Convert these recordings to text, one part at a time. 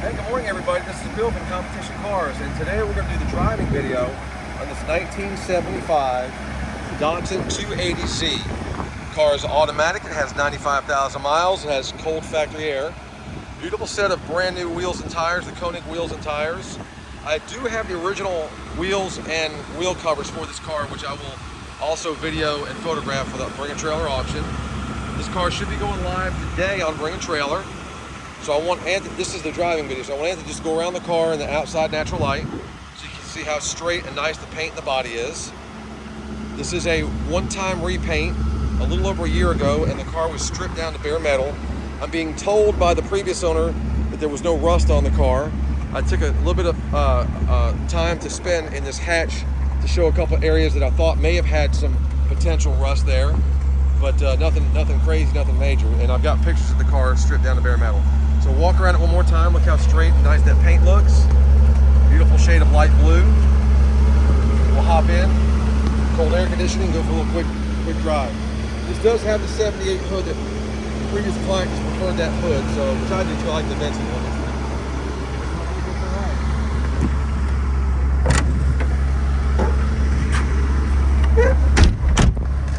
Hey, good morning everybody. This is Bill from Competition Cars, and today we're going to do the driving video on this 1975 Datsun 280Z. The car is automatic. It has 95,000 miles. It has cold factory air. Beautiful set of brand new wheels and tires, the Koenig wheels and tires. I do have the original wheels and wheel covers for this car, which I will also video and photograph for the Bring a Trailer auction. This car should be going live today on Bring a Trailer. So I want Anthony, this is the driving video, so I want Anthony to just go around the car in the outside natural light so you can see how straight and nice the paint in the body is. This is a one-time repaint a little over a year ago, and the car was stripped down to bare metal. I'm being told by the previous owner that there was no rust on the car. I took a little bit of time to spend in this hatch to show a couple areas that I thought may have had some potential rust there, but nothing crazy, nothing major. And I've got pictures of the car stripped down to bare metal. So walk around it one more time. Look how straight and nice that paint looks. Beautiful shade of light blue. We'll hop in. Cold air conditioning. Go for a little quick drive. This does have the 78 hood. That the previous client just preferred that hood, so which I do like the Datsun one.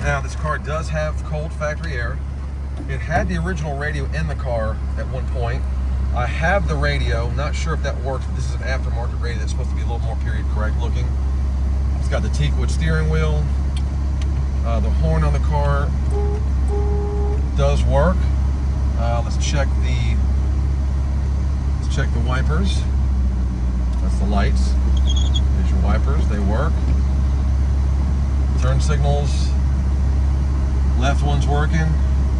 Now this car does have cold factory air. It had the original radio in the car at one point. I have the radio, not sure if that works. This is an aftermarket radio that's supposed to be a little more period correct looking. It's got the teakwood steering wheel. The horn on the car does work. Let's check the wipers. That's the lights. There's your wipers, they work. Turn signals. Left one's working.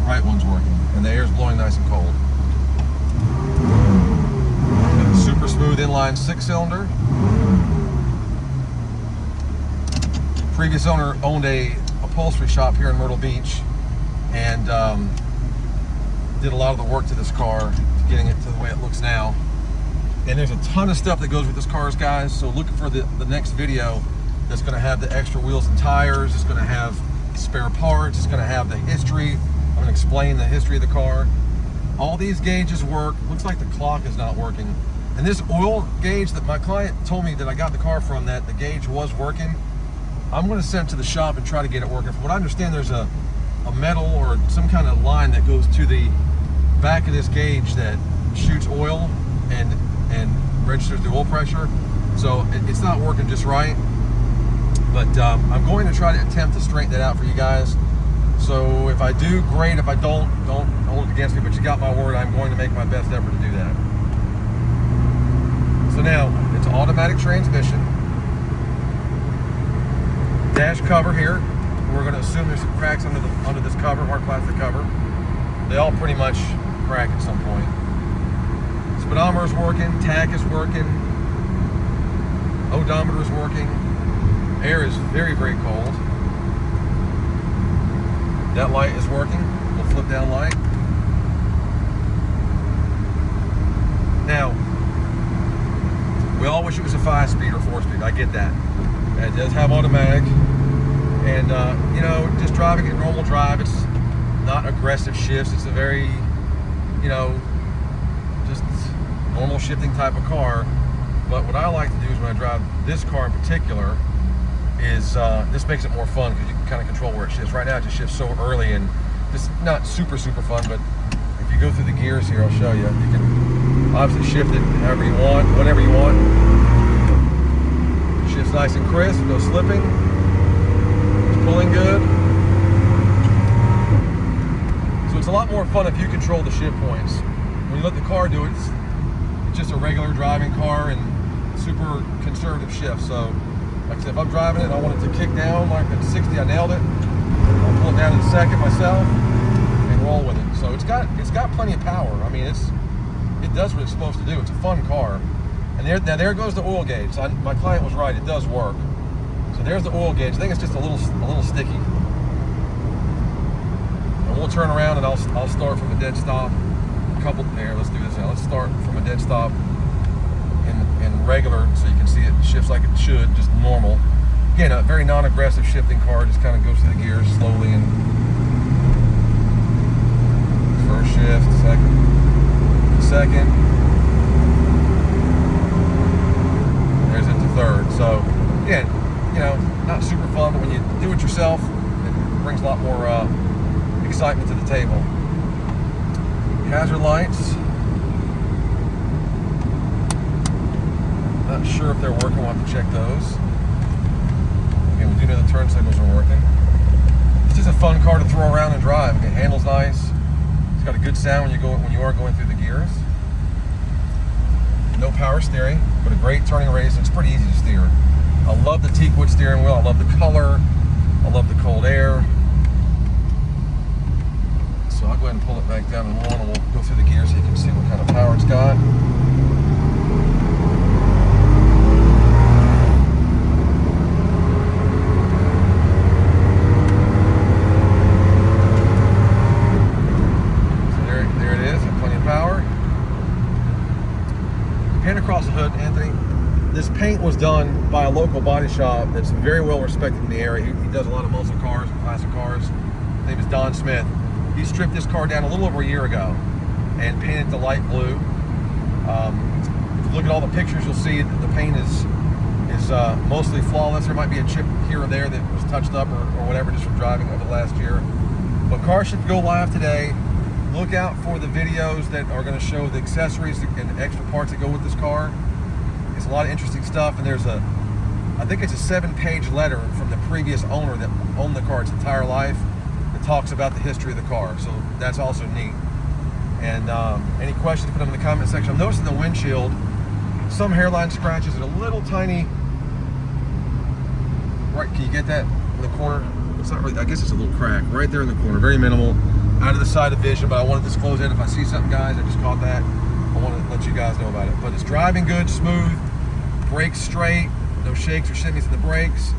Right one's working, and the air's blowing nice and cold. Got a super smooth inline 6-cylinder. Previous owner owned a upholstery shop here in Myrtle Beach, and did a lot of the work to this car, getting it to the way it looks now. And there's a ton of stuff that goes with this car, guys. So look for the next video that's going to have the extra wheels and tires. It's going to have spare parts. It's going to have the history. I'm going to explain the history of the car. All these gauges work. Looks like the clock is not working. And this oil gauge that my client told me that I got the car from, that the gauge was working, I'm going to send it to the shop and try to get it working. From what I understand, there's a metal or some kind of line that goes to the back of this gauge that shoots oil and registers the oil pressure. So it's not working just right. But I'm going to try to attempt to straighten that out for you guys. So if I do, great. If I don't hold it against me, but you got my word, I'm going to make my best effort to do that. So now, it's an automatic transmission. Dash cover here. We're going to assume there's some cracks under this cover, hard plastic cover. They all pretty much crack at some point. Speedometer is working, tach is working, odometer is working. Air is very, very cold. That light is working. We'll flip down light. Now, we all wish it was a 5-speed or 4-speed. I get that. It does have automatic. And, you know, just driving at normal drive, it's not aggressive shifts. It's a very, you know, just normal shifting type of car. But what I like to do is when I drive this car in particular, is this makes it more fun because you can kind of control where it shifts. Right now it just shifts so early, and it's not super fun, but if you go through the gears here, I'll show you. You can obviously shift it however you want, whenever you want. Shifts nice and crisp, no slipping. It's pulling good. So it's a lot more fun if you control the shift points. When you let the car do it, it's just a regular driving car and super conservative shift. So like I said, if I'm driving it and I want it to kick down like at 60, I nailed it. I'll pull it down in a second myself and roll with it. So it's got plenty of power. I mean, it does what it's supposed to do. It's a fun car. And there goes the oil gauge. So my client was right. It does work. So there's the oil gauge. I think it's just a little sticky. And we'll turn around and I'll start from a dead stop. Let's do this now. Let's start from a dead stop. In regular, so you can see it shifts like it should, just normal. Again, a very non-aggressive shifting car, just kind of goes through the gears slowly. And first shift, second, a lot more excitement to the table. Hazard lights. Not sure if they're working. We'll have to check those. Again, we do know the turn signals are working. This is a fun car to throw around and drive. It handles nice. It's got a good sound when you are going through the gears. No power steering, but a great turning radius. It's pretty easy to steer. I love the teakwood steering wheel. I love the color. I love the cold air. So I'll go ahead and pull it back down in one, and we'll go through the gears so you can see what kind of power it's got. Pan across the hood, Anthony. This paint was done by a local body shop that's very well respected in the area. He does a lot of muscle cars and classic cars. His name is Don Smith. He stripped this car down a little over a year ago and painted the light blue. If you look at all the pictures, you'll see that the paint is mostly flawless. There might be a chip here or there that was touched up or whatever just from driving over the last year. But cars should go live today. Look out for the videos that are going to show the accessories and extra parts that go with this car. It's a lot of interesting stuff, and there's I think it's a 7-page letter from the previous owner that owned the car its entire life that talks about the history of the car. So that's also neat. And any questions, put them in the comment section. I'm noticing the windshield, some hairline scratches and a little tiny, right, can you get that in the corner? It's not really, I guess it's a little crack right there in the corner, very minimal. Out of the side of vision, but I want to disclose that if I see something, guys. I just caught that. I want to let you guys know about it. But it's driving good, smooth, brakes straight, no shakes or shimmies in the brakes,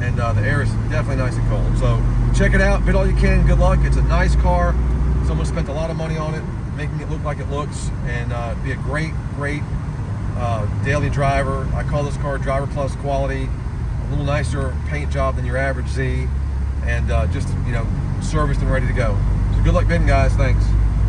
and the air is definitely nice and cold. So check it out, bid all you can, good luck. It's a nice car. Someone spent a lot of money on it, making it look like it looks, and be a great daily driver. I call this car Driver Plus quality, a little nicer paint job than your average Z, and just, serviced and ready to go. So good luck bidding, guys. Thanks.